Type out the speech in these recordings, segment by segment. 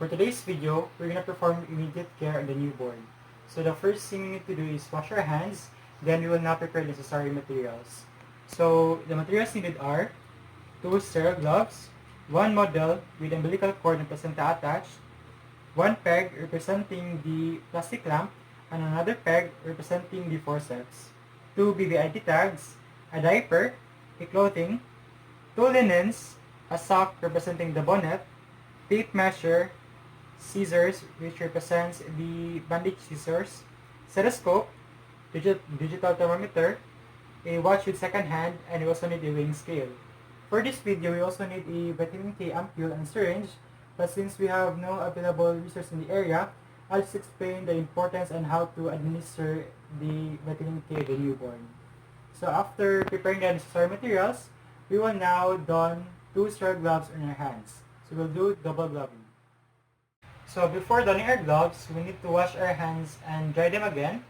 For today's video, we're going to perform immediate care on the newborn. So the first thing we need to do is wash our hands, then we will now prepare necessary materials. So the materials needed are 2 sterile gloves, 1 model with umbilical cord and placenta attached, 1 peg representing the plastic lamp, and another peg representing the forceps, 2 BBID tags, a diaper, a clothing, 2 linens, a sock representing the bonnet, tape measure, scissors which represents the bandage scissors, stethoscope, digital thermometer, a watch with second hand, and we also need a weighing scale. For this video, we also need a vitamin K ampule and syringe, but since we have no available resource in the area, I'll just explain the importance and how to administer the vitamin K to the newborn. So after preparing the necessary materials, we will now don 2 sterile gloves on our hands. So we'll do double gloving. So before donning our gloves, we need to wash our hands and dry them again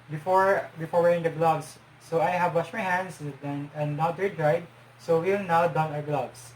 before wearing the gloves. So I have washed my hands and now they're dried. So we'll now don our gloves.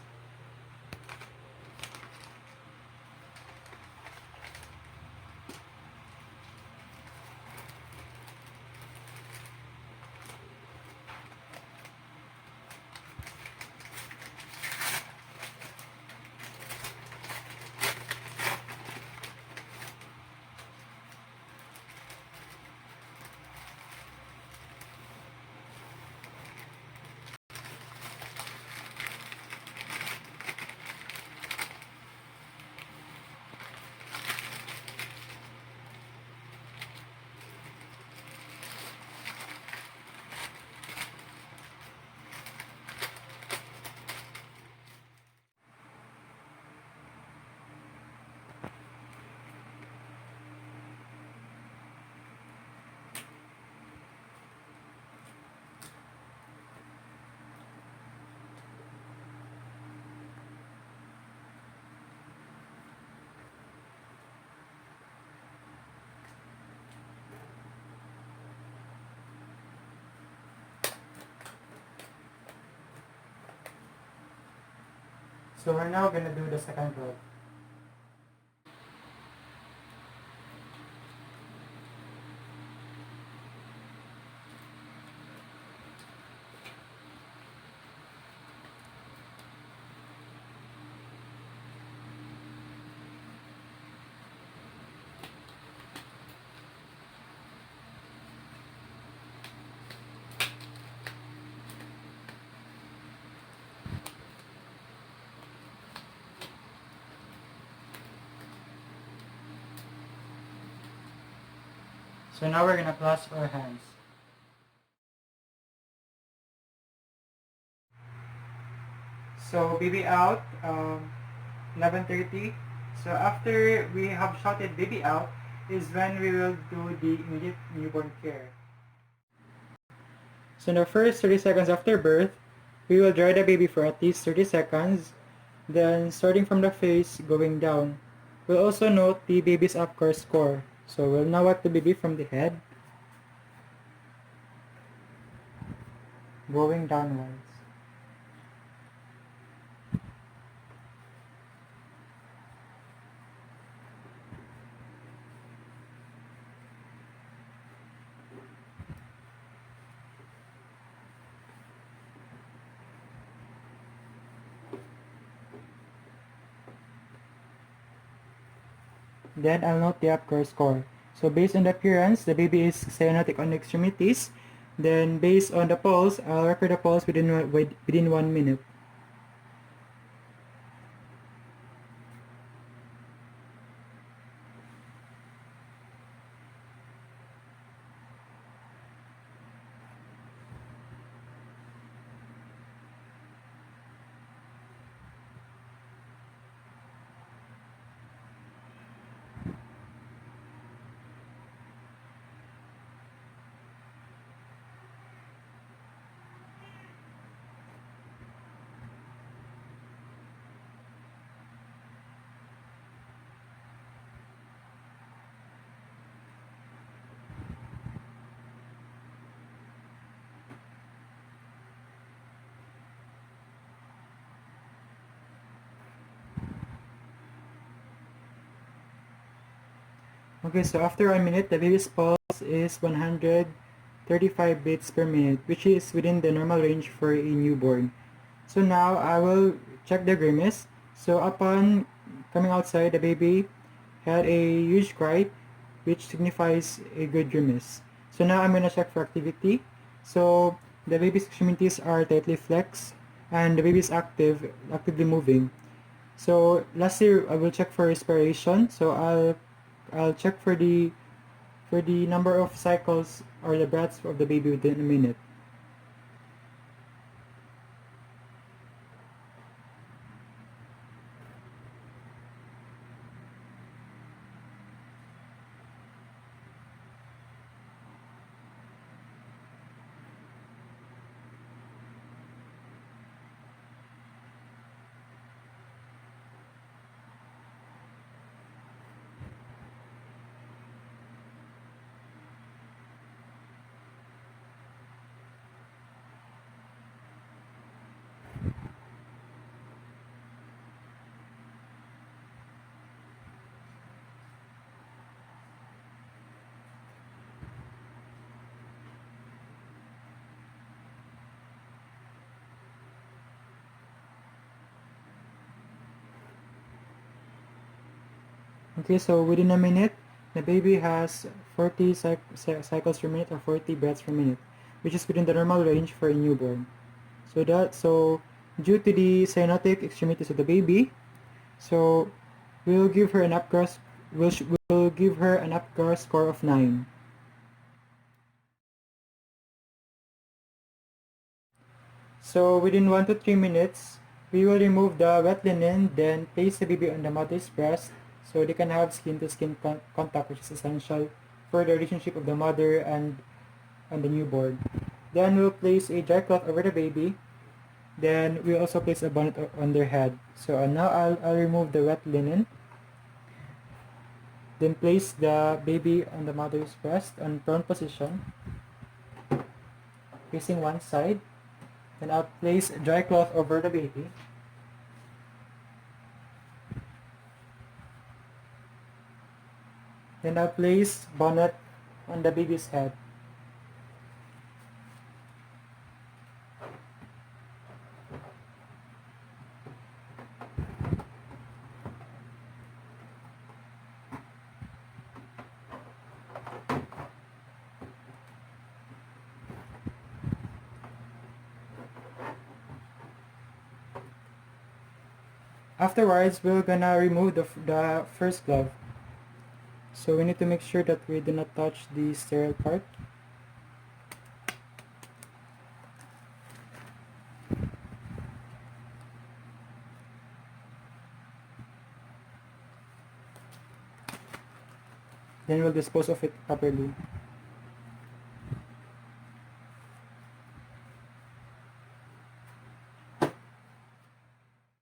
So we're now gonna do the second glove. So now we're gonna clasp our hands. So baby out, 11:30. So after we have shouted baby out is when we will do the immediate newborn care. So in the first 30 seconds after birth, we will dry the baby for at least 30 seconds. Then starting from the face going down. We'll also note the baby's APGAR score. So we'll now wipe the baby from the head going downwards. Then I'll note the APGAR score. So based on the appearance, the baby is cyanotic on the extremities. Then based on the pulse, I'll record the pulse within 1 minute. Okay, so after a minute, the baby's pulse is 135 beats per minute, which is within the normal range for a newborn. So now I will check the grimace. So upon coming outside, the baby had a huge cry, which signifies a good grimace. So now I'm gonna check for activity. So the baby's extremities are tightly flexed, and the baby is actively moving. So lastly, I will check for respiration. So I'll check for the number of cycles or the breaths of the baby within a minute. Okay, so within a minute, the baby has 40 cycles per minute or 40 breaths per minute, which is within the normal range for a newborn. So due to the cyanotic extremities of the baby, so we'll give her an Apgar we'll give her an Apgar score of 9. So within 1 to 3 minutes, we will remove the wet linen, then place the baby on the mother's breast so they can have skin-to-skin contact, which is essential for the relationship of the mother and the newborn. Then we'll place a dry cloth over the baby. Then we'll also place a bonnet on their head. So now I'll remove the wet linen. Then place the baby on the mother's breast on prone position, facing one side. Then I'll place a dry cloth over the baby. Then I'll place bonnet on the baby's head. Afterwards, we're gonna remove the first glove. So we need to make sure that we do not touch the sterile part. Then we'll dispose of it properly.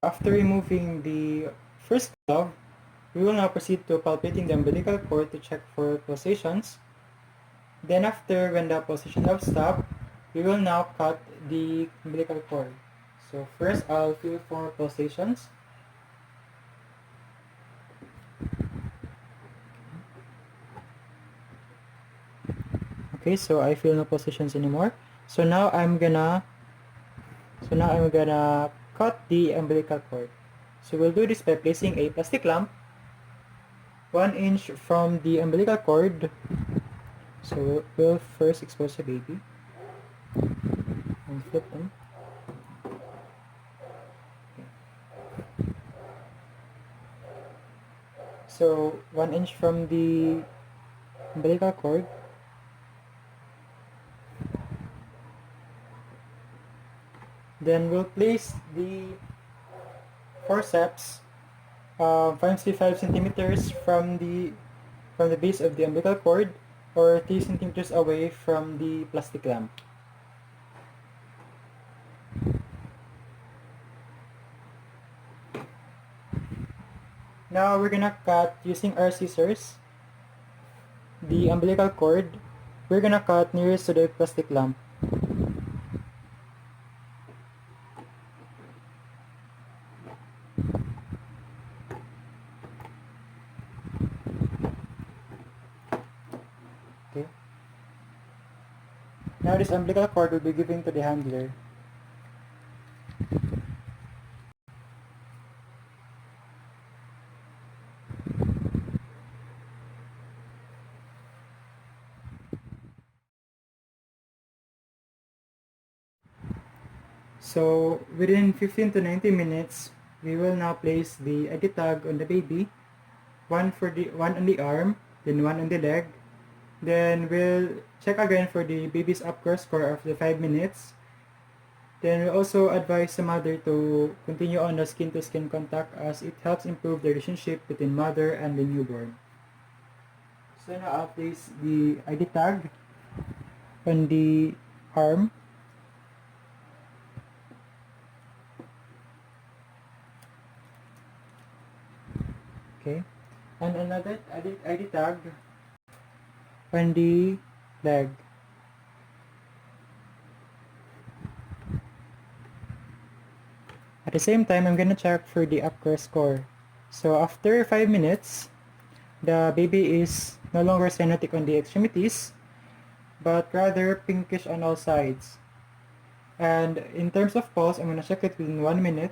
After removing the first glove, we will now proceed to palpating the umbilical cord to check for pulsations. Then after, when the pulsations have stopped, we will now cut the umbilical cord. So first, I'll feel for pulsations. Okay, so I feel no pulsations anymore. So now I'm gonna cut the umbilical cord. So we'll do this by placing a plastic lamp 1 inch from the umbilical cord. So we'll first expose the baby and flip them. So 1 inch from the umbilical cord. Then we'll place the forceps 5 centimeters from the base of the umbilical cord, or 3 centimeters away from the plastic lamp. Now we're gonna cut using our scissors the umbilical cord. We're gonna cut nearest to the plastic lamp. Now this umbilical cord will be given to the handler. So within 15 to 90 minutes, we will now place the ID tag on the baby, one on the arm, then one on the leg. Then we'll check again for the baby's upgrade score after 5 minutes. Then we also advise the mother to continue on the skin-to-skin contact as it helps improve the relationship between mother and the newborn. So now I'll place the ID tag on the arm. Okay. And another ID tag on the leg. At the same time, I'm gonna check for the upgrade score. So after 5 minutes, the baby is no longer cyanotic on the extremities, but rather pinkish on all sides. And in terms of pulse, I'm gonna check it within 1 minute.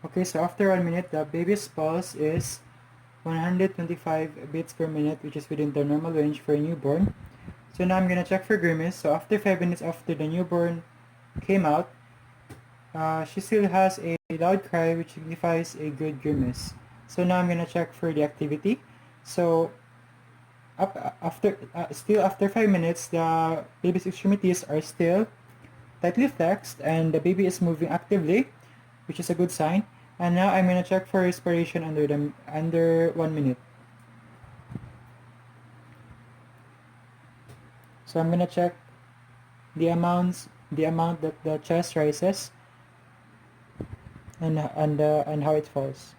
Okay, so after 1 minute, the baby's pulse is 125 beats per minute, which is within the normal range for a newborn. So now I'm gonna check for grimace. So after 5 minutes after the newborn came out, she still has a loud cry, which signifies a good grimace. So now I'm gonna check for the activity. So still after 5 minutes, the baby's extremities are still tightly flexed and the baby is moving actively, which is a good sign. And now I'm gonna check for respiration under 1 minute. So I'm gonna check the amount that the chest rises and how it falls.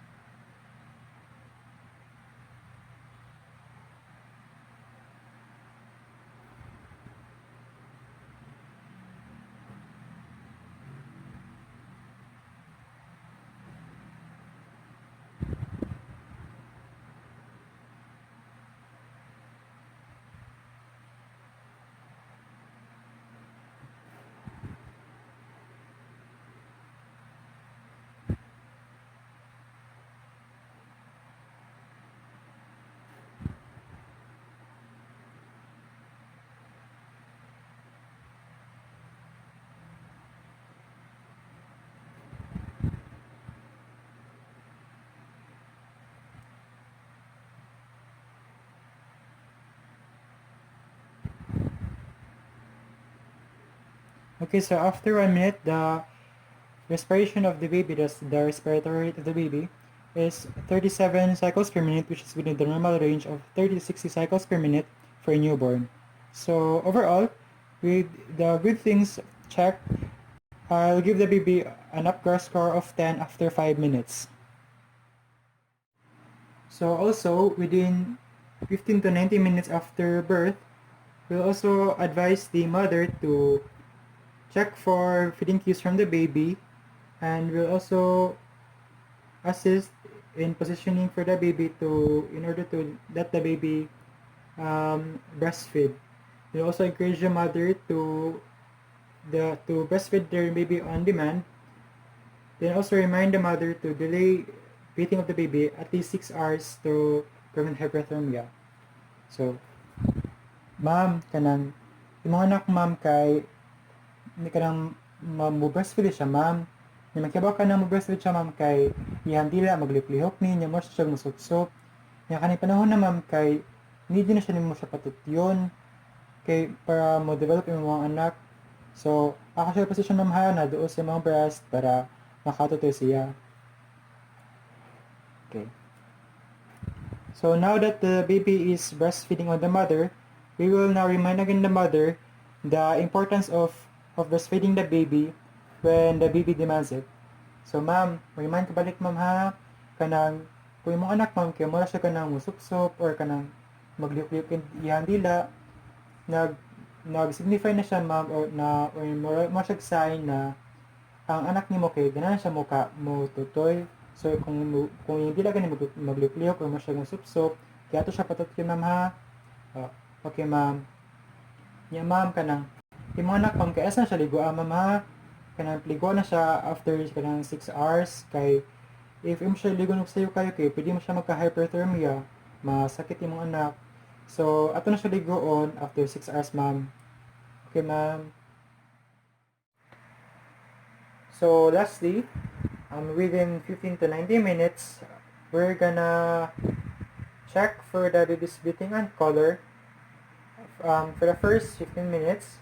Okay, so after 1 minute, the respiration of the baby, the respiratory rate of the baby, is 37 cycles per minute, which is within the normal range of 30 to 60 cycles per minute for a newborn. So overall, with the good things checked, I'll give the baby an upgrade score of 10 after 5 minutes. So also, within 15 to 90 minutes after birth, we'll also advise the mother to check for feeding cues from the baby, and we'll also assist in positioning for the baby in order to let the baby breastfeed. We'll also encourage the mother to breastfeed their baby on demand. Then also remind the mother to delay breathing of the baby at least 6 hours to prevent hyperthermia. So, ma'am, kanang, yung mga anak ma'am kay, hindi ka nang breastfeed siya ma'am. Yung magkibaw ka nang breastfeed siya ma'am kay, iyan dila, magliplihok ni, niya mo siya musupsop. Yung kanang panahon na ma'am kay, hindi din na siya mo siya patutyon. Kay, para mo develop yung mga anak. So, ako siya position ma'am ha, na doon sa mga breast para makatutoy siya. Okay. So now that the baby is breastfeeding on the mother, we will now remind again the mother the importance of breastfeeding the baby when the baby demands it. So ma'am, remind ka balik ma'am ha, kanang kung yung mga anak ma'am, kaya mura siya kanang musupsop or kanang magliuk-liuk iyang dila, nag-signify na siya ma'am or mo siya sign na ang anak ni mo kay ganahan siya mo tutoy. So kung yung dila gani magliuk-liuk or mo siya supsop, kaya to siya patutoy ma'am ha. Okay ma'am. Nya ma'am kanang yung mga anak ma'am kay asa siya ligo ma'am ha. Kanang ligo na siya after kanang 6 hours kay if mo siya ligo na sayo kayo kay pwede mo siya magka-hyperthermia, masakit yung mga anak. So ato na siya ligoon after 6 hours ma'am. Okay ma'am. So lastly, within 15 to 90 minutes, we're gonna check for the baby's breathing and color for the first 15 minutes.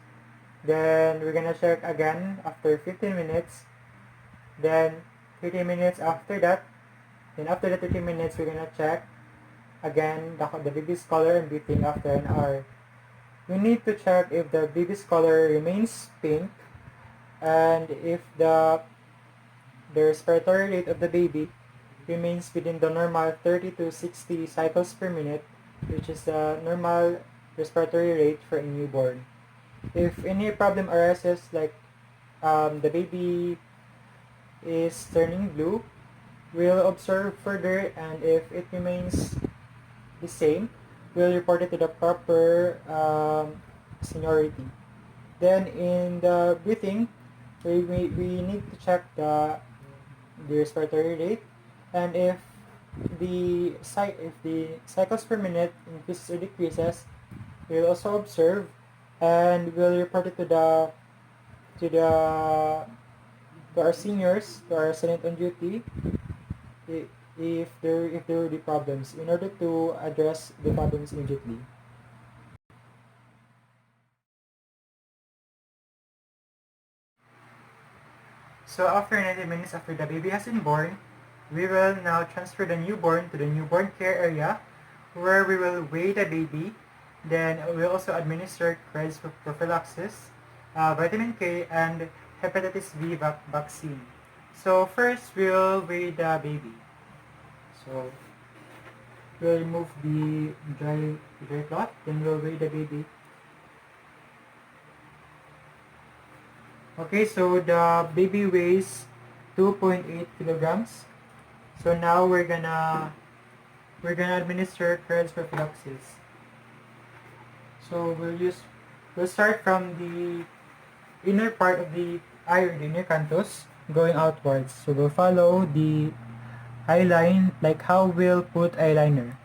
Then we're gonna check again after 15 minutes. Then 30 minutes after that. Then after the 30 minutes, we're gonna check again the baby's color and breathing after an hour. We need to check if the baby's color remains pink and if the respiratory rate of the baby remains within the normal 30 to 60 cycles per minute, which is the normal respiratory rate for a newborn. If any problem arises, like the baby is turning blue, we'll observe further, and if it remains the same, we'll report it to the proper seniority. Then in the breathing, we need to check the respiratory rate, and if the cycles per minute increases or decreases, we'll also observe and we'll report it to our seniors, to our silent on duty, if there will be problems, in order to address the problems immediately. So after 90 minutes after the baby has been born, we will now transfer the newborn to the newborn care area, where we will weigh the baby. Then we'll also administer credits for prophylaxis, vitamin K, and hepatitis B vaccine. So first, we'll weigh the baby. So we'll remove the dry cloth, then we'll weigh the baby. Okay, so the baby weighs 2.8 kilograms. So now we're gonna administer credits prophylaxis. So we'll start from the inner part of the eye, or the inner canthus, going outwards. So we'll follow the eye line like how we'll put eyeliner.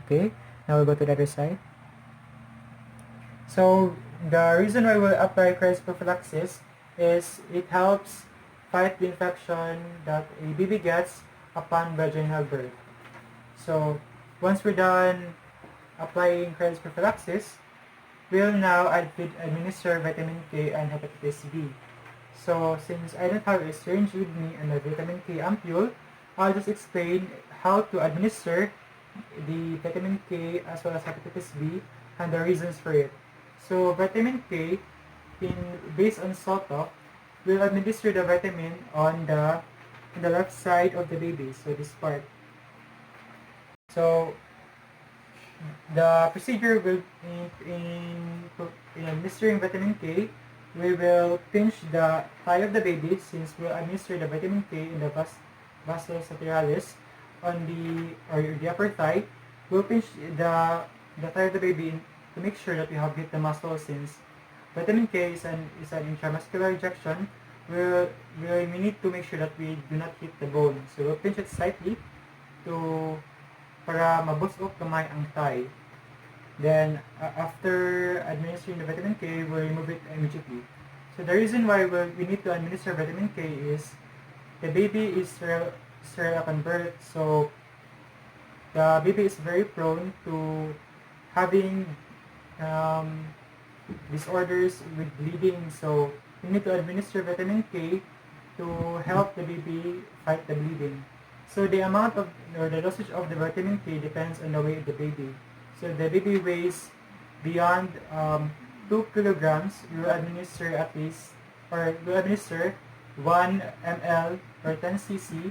Okay, now we'll go to the other side. So the reason why we'll apply credits prophylaxis is it helps fight the infection that a baby gets upon vaginal birth. So once we're done applying credits prophylaxis, we'll now administer vitamin K and hepatitis B. So since I don't have a syringe with me and a vitamin K ampule, I'll just explain how to administer the vitamin K as well as hepatitis B and the reasons for it. So vitamin K, based on SOTO, will administer the vitamin on the left side of the baby, so this part. So the procedure will in administering vitamin K, we will pinch the thigh of the baby, since we'll administer the vitamin K in the vastus lateralis on the upper thigh. We'll pinch the thigh of the baby to make sure that we have hit the muscle, since vitamin K is an intramuscular injection. We need to make sure that we do not hit the bone. So we'll pinch it slightly to para ma-boost up kamay ang thigh. Then, after administering the vitamin K, we'll remove it immediately. So the reason why we need to administer vitamin K is the baby is sterile upon birth, so the baby is very prone to having um, disorders with bleeding. So we need to administer vitamin K to help the baby fight the bleeding. So the amount of or the dosage of the vitamin K depends on the weight of the baby. So if the baby weighs beyond 2 kilograms, we will administer at least, or we will administer 1 ml or 10 cc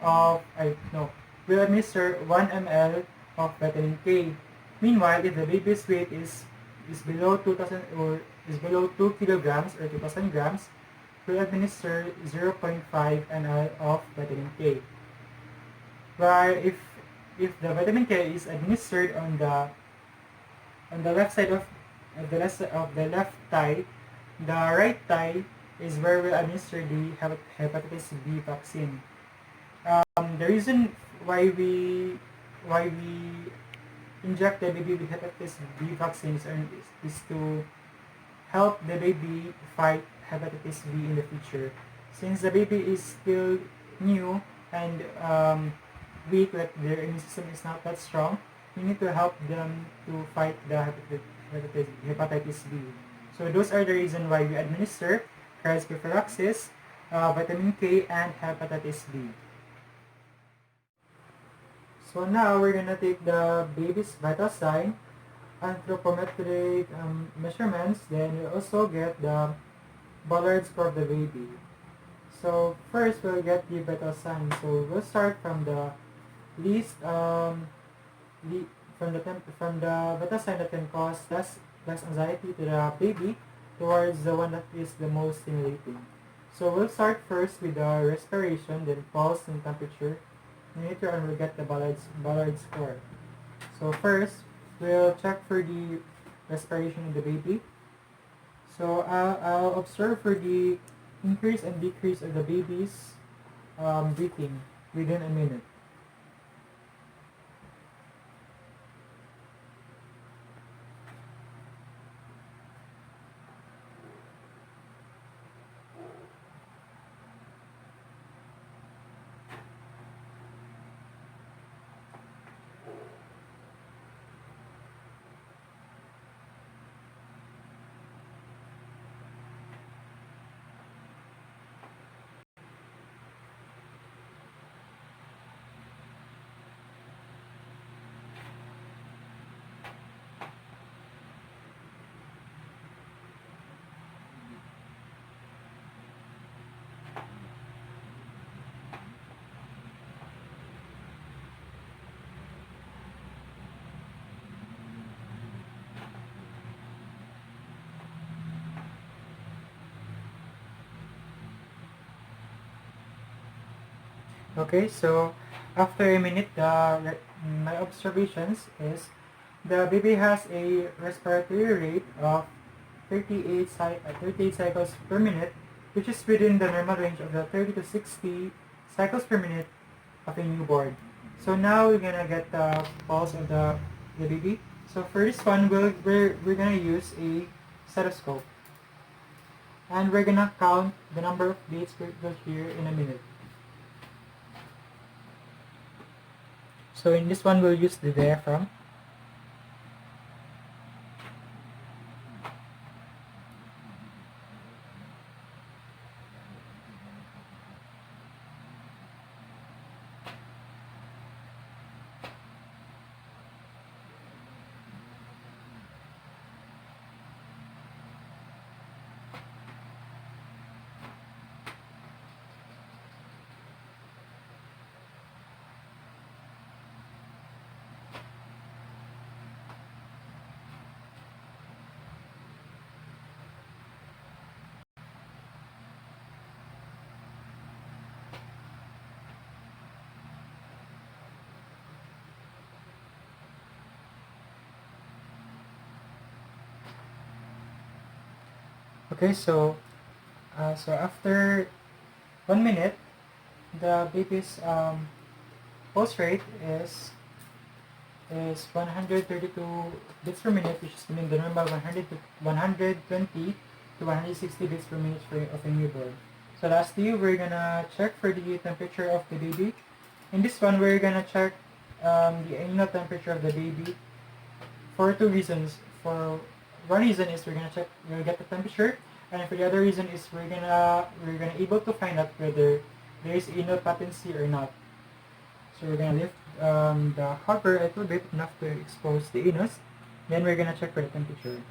of, we will administer 1 ml of vitamin K. Meanwhile, if the baby's weight is below 2,000 or is below 2 kilograms or 2,000 grams, we will administer 0.5 ml of vitamin K. While if the vitamin K is administered on the left side of the left thigh, the right thigh is where we administer the hepatitis B vaccine. The reason why we inject the baby with hepatitis B vaccines is to help the baby fight hepatitis B in the future. Since the baby is still new and weak, like their immune system is not that strong, we need to help them to fight the hepatitis B. So those are the reasons why we administer prophylaxis, vitamin K, and hepatitis B. So now we're gonna take the baby's vital sign, anthropometric measurements, then we'll also get the Bullard score of the baby. So first we'll get the vital sign. So we'll start from the least from the vital sign that can cause less anxiety to the baby towards the one that is the most stimulating. So we'll start first with the respiration, then pulse and temperature. Later on, we'll get the Bullard score. So first, we'll check for the respiration of the baby. So I'll observe for the increase and decrease of the baby's breathing within a minute. Okay, so after a minute, my observations is the baby has a respiratory rate of 38 cycles per minute, which is within the normal range of the 30 to 60 cycles per minute of a newborn. So now we're gonna get the pulse of the baby. So for this one, we're gonna use a stethoscope, and we're gonna count the number of beats we'll hear in a minute. So in this one, we'll use the diaphragm. Okay, so after 1 minute, the baby's pulse rate is is 132 bits per minute, which is mean the normal 120 to 160 bits per minute of a newborn. So lastly, we're gonna check for the temperature of the baby. In this one, we're gonna check the anal temperature of the baby for two reasons. For one reason is we'll get the temperature, and for the other reason is we're gonna able to find out whether there is anal patency or not. So we're gonna lift the cover a little bit enough to expose the anus. Then we're gonna check for the temperature.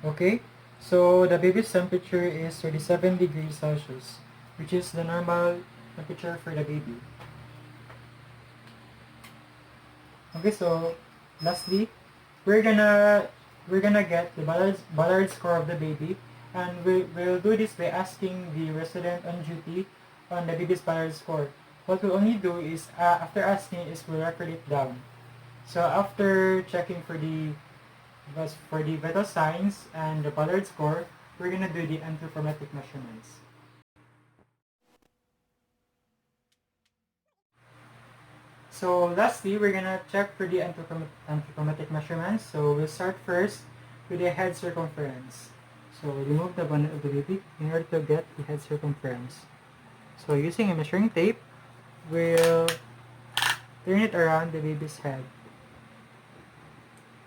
Okay, so the baby's temperature is 37 degrees Celsius, which is the normal temperature for the baby. Okay, so lastly, we're gonna get the Ballard score of the baby, and we'll do this by asking the resident on duty on the baby's Ballard score. What we'll only do is after asking is we'll record it down. So after checking for the vital signs and the Ballard score, we're gonna do the anthropometric measurements. So lastly, we're gonna check for the anthropometric measurements. So we'll start first with the head circumference. So remove the bonnet of the baby in order to get the head circumference. So using a measuring tape, we'll turn it around the baby's head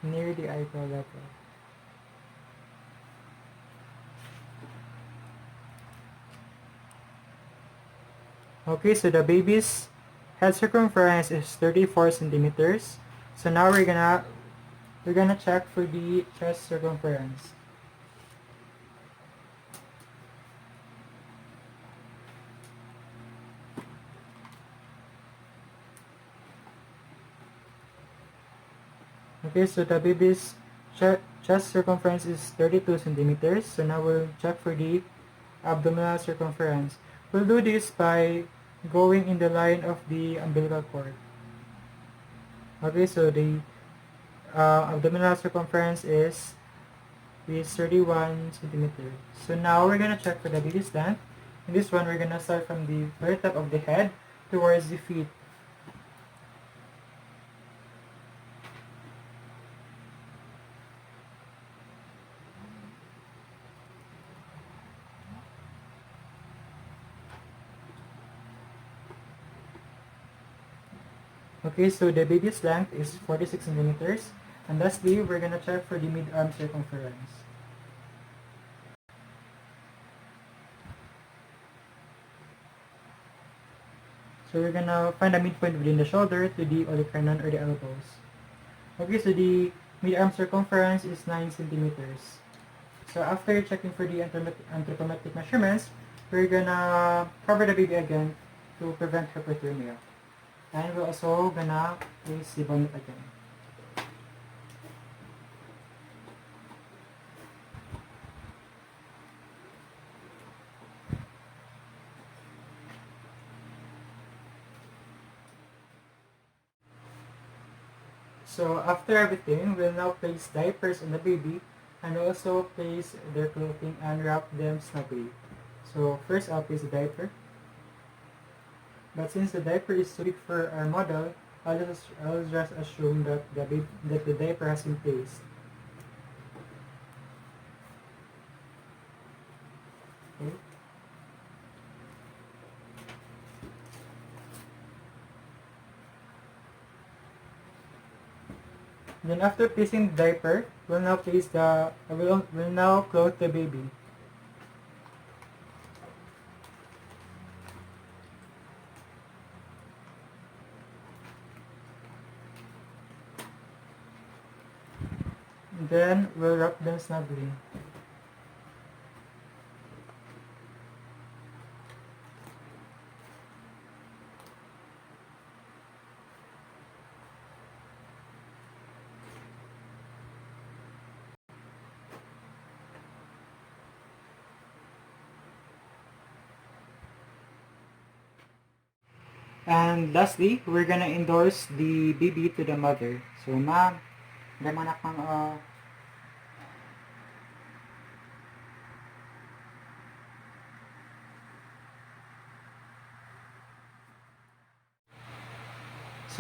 near the eyebrow level. Okay, so the baby's head circumference is 34 centimeters. So now we're gonna check for the chest circumference. Okay, so the baby's chest circumference is 32 centimeters. So now we'll check for the abdominal circumference. We'll do this by going in the line of the umbilical cord. Okay, so the abdominal circumference is 31 centimeters. So now we're gonna check for the baby's length. In this one, we're gonna start from the very top of the head towards the feet. Okay, so the baby's length is 46 centimeters. And lastly, we're gonna check for the mid-arm circumference. So we're gonna find a midpoint within the shoulder to the olecranon or the elbows. Okay, so the mid-arm circumference is 9 centimeters. So after checking for the anthropometric measurements, we're gonna cover the baby again to prevent hypothermia. And we're also gonna place the bonnet again. So after everything, we'll now place diapers on the baby and also place their clothing and wrap them snugly. So first I'll place the diaper. But since the diaper is too big for our model, I'll just assume that the diaper has been placed. Okay. Then after placing the diaper, we'll now clothe the baby. Then we'll wrap them snugly. And lastly, we're gonna endorse the baby to the mother. So, ma'am,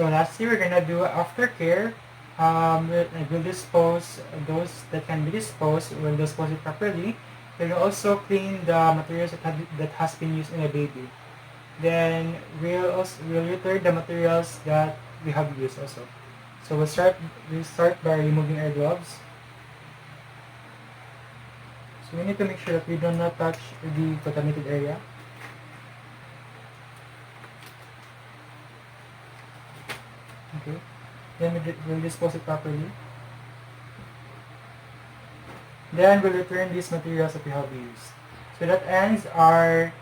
So lastly, we're gonna do aftercare. We'll dispose those that can be disposed. We'll dispose it properly. We'll also clean the materials that has been used in a baby. Then we'll return the materials that we have used also. So we'll start by removing our gloves. So we need to make sure that we do not touch the contaminated area. Okay. Then we'll dispose it properly. Then we'll return these materials that we have used. So that ends our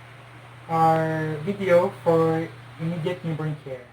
video for immediate newborn care.